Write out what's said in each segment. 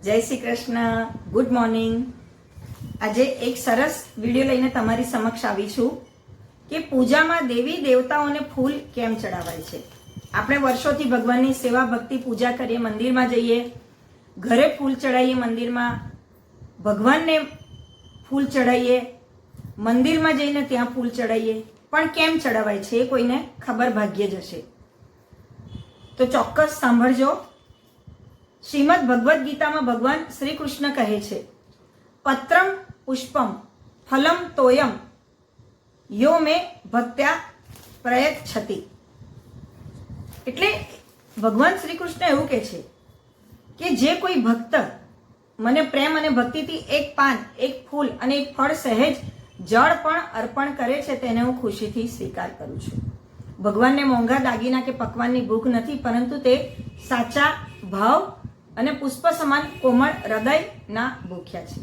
જય Shri Krishna. Good morning. આજે એક સરસ વિડીયો લઈને તમારી સમક્ષ આવી છું કે પૂજામાં દેવી દેવતાઓને ફૂલ કેમ ચડાવાય છે. આપણે વર્ષોથી ભગવાનની સેવા ભક્તિ પૂજા કરીએ, મંદિરમાં જઈએ, ઘરે ફૂલ ચડાવીએ, મંદિરમાં ભગવાનને ફૂલ ચડાવીએ, મંદિરમાં જઈને ત્યાં ફૂલ ચડાવીએ, પણ કેમ ચડાવાય છે એ કોઈને ખબર ભાગ્યે જ હશે. તો ચોક્કસ સાંભળજો. શ્રીમદ ભગવદ્ ગીતામાં ભગવાન શ્રી કૃષ્ણ કહે છે, પત્રમ પુષ્પમ ફલમ તોયમ યો મે ભક્ત્યા પ્રયચ્છતિ. એટલે ભગવાન શ્રી કૃષ્ણ એવું કહે છે કે જે કોઈ ભક્ત મને પ્રેમ અને ભક્તિથી એક પાન, એક ફૂલ અને એક ફળ, સહેજ જળ પણ અર્પણ કરે છે તેને હું ખુશીથી સ્વીકાર કરું છું. ભગવાનને મોંઘા દાગીના કે પકવાનની ભૂખ નથી, પરંતુ તે સાચા ભાવ અને પુષ્પ સમાન કોમળ હૃદયના ભૂખ્યા છે.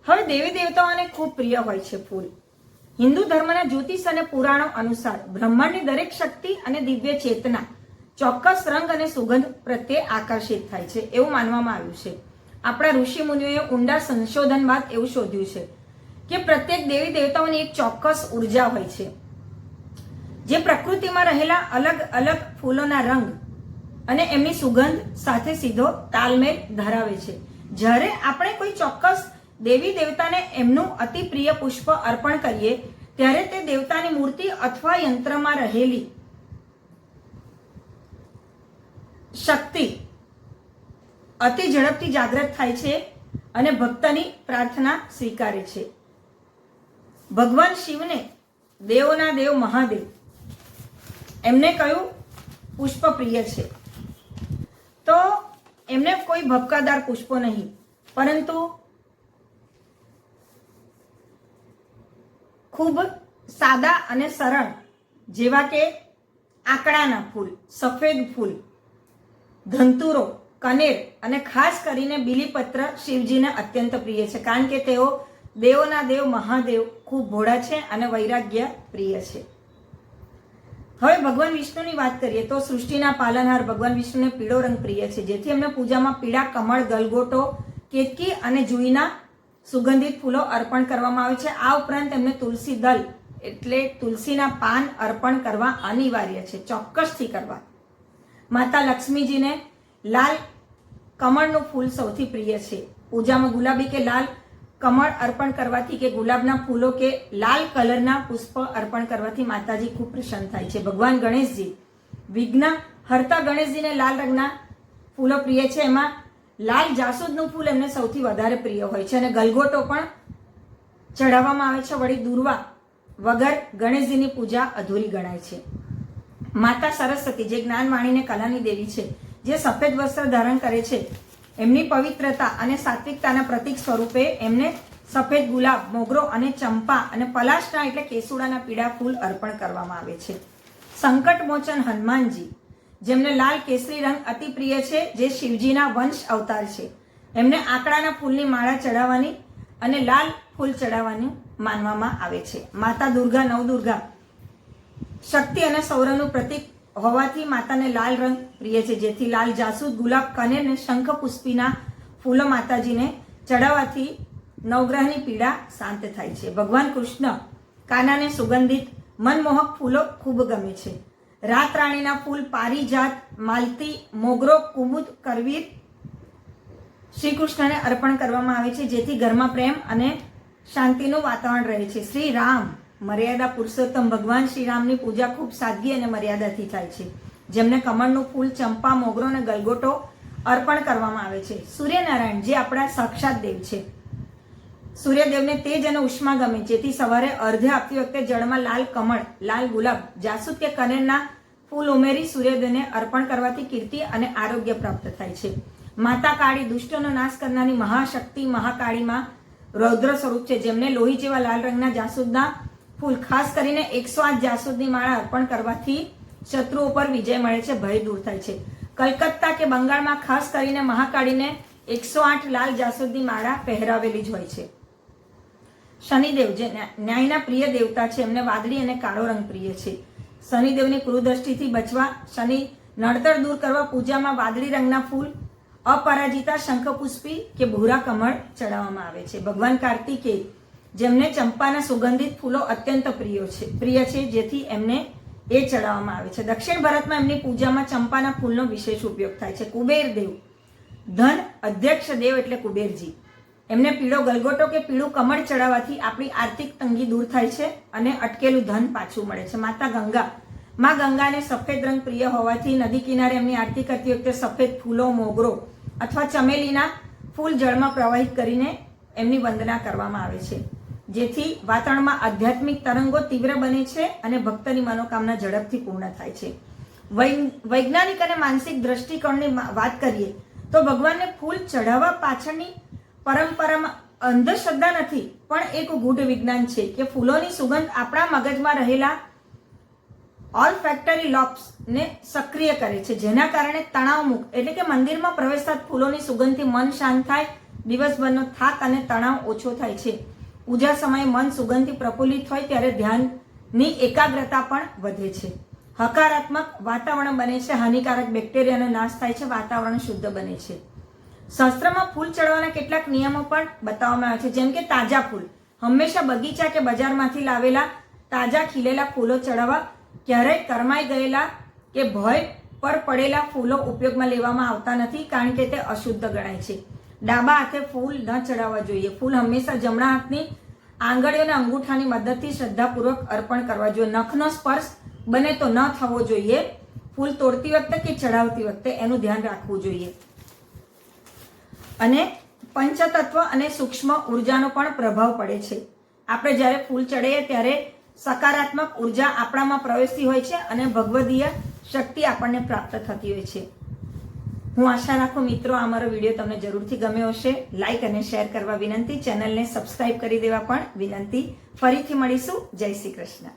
હવે દેવી દેવતાઓને ખૂબ પ્રિય હોય છે ફૂલ. હિન્દુ ધર્મના જ્યોતિષ અને પુરાણો અનુસાર બ્રહ્માંડની દરેક શક્તિ અને દિવ્ય ચેતના ચોક્કસ રંગ અને સુગંધ પ્રત્યે આકર્ષિત થાય છે એવું માનવામાં આવ્યું છે. આપણા ઋષિ મુનિઓએ ઊંડા સંશોધન બાદ એવું શોધ્યું છે કે પ્રત્યેક દેવી દેવતાઓની એક ચોક્કસ ઉર્જા હોય છે જે પ્રકૃતિમાં રહેલા અલગ અલગ ફૂલોના રંગ અને એમની સુગંધ સાથે સીધો તાલમેલ ધરાવે છે. જ્યારે આપણે કોઈ ચોક્કસ દેવી દેવતાને એમનું અતિ પ્રિય પુષ્પ અર્પણ કરીએ ત્યારે તે દેવતાની મૂર્તિ અથવા યંત્રમાં રહેલી શક્તિ અતિ ઝડપથી જાગૃત થાય છે અને ભક્તની પ્રાર્થના સ્વીકારે છે. ભગવાન શિવને દેવોના દેવ મહાદેવ એમને કયું પુષ્પ પ્રિય છે? તો એમને કોઈ ભપકાદાર પુષ્પો નહીં, પરંતુ ખૂબ સાદા અને સરળ જેવા કે આકડાના ફૂલ, સફેદ ફૂલ, ધંતુરો, કનેર અને ખાસ કરીને બીલીપત્ર શિવજીને અત્યંત પ્રિય છે, કારણ કે તેઓ દેવોના દેવ મહાદેવ ખૂબ ભોળા છે અને વૈરાગ્ય પ્રિય છે. હવે ભગવાન વિષ્ણુની વાત કરીએ તો સૃષ્ટિના પાલનહાર ભગવાન વિષ્ણુને પીળો રંગ પ્રિય છે, જેથી એમને પૂજામાં પીળા કમળ, ગલગોટો, કેતકી અને જુઈના સુગંધિત ફૂલો અર્પણ કરવામાં આવે છે. આ ઉપરાંત એમને તુલસી દલ એટલે તુલસીના પાન અર્પણ કરવા અનિવાર્ય છે, ચોક્કસથી કરવા. માતા લક્ષ્મીજીને લાલ કમળનું ફૂલ સૌથી પ્રિય છે. પૂજામાં ગુલાબી કે લાલ કમળ અર્પણ કરવાથી કે ગુલાબના ફૂલો કે લાલ કલરના પુષ્પ અર્પણ કરવાથી માતાજી ખૂબ પ્રસન્ન થાય છે. ભગવાન ગણેશજી, વિઘ્ન હરતા ગણેશજીને લાલ રંગના ફૂલો પ્રિય છે. એમાં લાલ જાસૂદનું ફૂલ એમને સૌથી વધારે પ્રિય હોય છે અને ગલગોટો પણ ચઢાવવામાં આવે છે. વળી દુર્વા વગર ગણેશજીની પૂજા અધૂરી ગણાય છે. માતા સરસ્વતી, જે જ્ઞાન, વાણીને કલાની દેવી છે, જે સફેદ વસ્ત્ર ધારણ કરે છે, એમની પવિત્રતા અને સાત્વિકતાના પ્રતીક સ્વરૂપે એમને સફેદ ગુલાબ, મોગરો અને ચંપા અને પલાશના એટલે કેસુડાના પીળા ફૂલ અર્પણ કરવામાં આવે છે. સંકટ મોચન હનુમાનજી, જેમને લાલ કેસરી રંગ અતિ પ્રિય છે, જે શિવજીના વંશ અવતાર છે, એમને આકડાના ફૂલની માળા ચડાવવાની અને લાલ ફૂલ ચડાવવાનું માનવામાં આવે છે. માતા દુર્ગા, નવદુર્ગા, શક્તિ અને સૌરભનું પ્રતીક હોવાથી માતાને લાલ રંગ પ્રિય છે, જેથી લાલ જાસૂદ, ગુલાબ, કનેર અને શંખ પુષ્પીના ફૂલો માતાજીને ચડાવવાથી નવગ્રહની પીડા શાંત થાય છે. ભગવાન કૃષ્ણ કાનાને સુગંધિત મનમોહક ફૂલો ખૂબ ગમે છે. રાત રાણીના ફૂલ, પારિજાત, માલતી, મોગરો, કુમુદ, કરવીર શ્રી કૃષ્ણને અર્પણ કરવામાં આવે છે, જેથી ઘરમાં પ્રેમ અને શાંતિનું વાતાવરણ રહે છે. શ્રી રામ, મર્યાદા પુરુષોત્તમ ભગવાન શ્રી રામની પૂજા ખૂબ સાદગી અને મર્યાદાથી થાય છે, જેમને કમળનું ફૂલ, ચંપા, મોગરો અને ગલગોટો અર્પણ કરવામાં આવે છે. સૂર્યનારાયણ, જે આપણા સાક્ષાત દેવ છે, સૂર્યદેવને તેજ અને ઉષ્મા ગમે, જેથી સવારે અર્ધ્ય આપતી વખતે જળમાં લાલ કમળ, લાલ ગુલાબ, જાસૂદ કે કનેરના ફૂલ ઉમેરી સૂર્યદેવને અર્પણ કરવાથી કીર્તિ અને આરોગ્ય પ્રાપ્ત થાય છે. માતા કાળી, દુષ્ટોનો નાશ કરનારી મહાશક્તિ મહાકાળીમાં રૌદ્ર સ્વરૂપ છે, જેમને લોહી જેવા લાલ રંગના જાસૂદના ફૂલ, ખાસ કરીને 108 જાસૂદની માળા અર્પણ કરવાથી શત્રુઓ પર વિજય મળે છે, ભય દૂર થાય છે. કલકત્તા કે બંગાળમાં ખાસ કરીને મહાકાળીને 108 લાલ જાસૂદની માળા પહેરાવેલી જ હોય છે. શનિદેવ, જે ન્યાયના પ્રિય દેવતા છે, એમને વાદળી અને કાળો રંગ પ્રિય છે. શનિદેવની કુદૃષ્ટિથી બચવા, શનિ નડતર દૂર કરવા પૂજામાં વાદળી રંગના ફૂલ, અપરાજિતા શંખપુષ્પી કે ભૂરા કમળ ચડાવવામાં આવે છે. ભગવાન કાર્તિકેય જેમને ચંપાના સુગંધિત ફૂલો અત્યંત પ્રિય છે જેથી એમને એ ચડાવવામાં આવે છે. દક્ષિણ ભારતમાં એમની પૂજામાં ચંપાના ફૂલનો વિશેષ ઉપયોગ થાય છે. કુબેર દેવ, ધન અધ્યક્ષ દેવ એટલે કુબેરજી, એમને પીળો ગલગોટો કે પીળું કમળ ચડાવવાથી આપણી આર્થિક તંગી દૂર થાય છે અને અટકેલું ધન પાછું મળે છે. માતા ગંગા, માં ગંગાને સફેદ રંગ પ્રિય હોવાથી નદી કિનારે એમની આરતી કરતી વખતે સફેદ ફૂલો, મોગરો અથવા ચમેલીના ફૂલ જળમાં પ્રવાહિત કરીને એમની વંદના કરવામાં આવે છે, જેથી વાતાવરણમાં આધ્યાત્મિક તરંગો તીવ્ર બને છે અને ભક્તની મનોકામના ઝડપથી પૂર્ણ થાય છે. વૈજ્ઞાનિક અને માનસિક દ્રષ્ટિકોણની વાત કરીએ તો ભગવાનને ફૂલ ચઢાવવા પાછળની પરંપરામાં અંધશ્રદ્ધા નથી, પણ એક ગૂઢ વિજ્ઞાન છે કે ફૂલોની સુગંધ આપણા મગજમાં રહેલા ઓલ્ફેક્ટરી લોબ્સ ને સક્રિય કરે છે, જેના કારણે તણાવમુક્ત એટલે કે મંદિરમાં પ્રવેશતા ફૂલોની સુગંધથી મન શાંત થાય, દિવસભરનો થાક અને તણાવ ઓછો થાય છે. પૂજા સમયે મન સુગંધથી પ્રફુલ્લિત હોય ત્યારે ધ્યાનની એકાગ્રતા પણ વધે છે. હકારાત્મક વાતાવરણ બને છે, હાનિકારક બેક્ટેરિયાનો નાશ થાય છે, વાતાવરણ શુદ્ધ બને છે. શાસ્ત્રમાં ફૂલ ચડવાના કેટલાક નિયમો પણ બતાવવામાં આવે છે, જેમ કે તાજા ફૂલ હંમેશા બગીચા કે બજારમાંથી લાવેલા તાજા ખીલેલા ફૂલો ચડાવવા, ક્યારેય કરમાઈ ગયેલા કે ભય પર પડેલા ફૂલો ઉપયોગમાં લેવામાં આવતા નથી, કારણ કે તે અશુદ્ધ ગણાય છે. ડાબા હાથે ફૂલ ન ચડાવવા જોઈએ. ફૂલ હંમેશા જમણા હાથની આંગળીઓ અને અંગૂઠાની મદદથી શ્રદ્ધાપૂર્વક અર્પણ કરવા જોઈએ. નખનો સ્પર્શ બને તો ન થવો જોઈએ. ફૂલ તોડતી વખતે કે ચડાવતી વખતે એનું ધ્યાન રાખવું જોઈએ. અને પંચતત્વ અને સૂક્ષ્મ ઉર્જાનો પણ પ્રભાવ પડે છે. આપણે જ્યારે ફૂલ ચડાવીએ ત્યારે સકારાત્મક ઉર્જા આપણામાં પ્રવેશતી હોય છે અને ભગવદીય શક્તિ આપણને પ્રાપ્ત થતી હોય છે. હું આશા રાખું મિત્રો આ મારો વિડીયો તમને જરૂરથી ગમ્યો હશે. લાઈક અને શેર કરવા વિનંતી, ચેનલને સબસ્ક્રાઇબ કરી દેવા પણ વિનંતી. ફરીથી મળીશું. જય શ્રી કૃષ્ણ.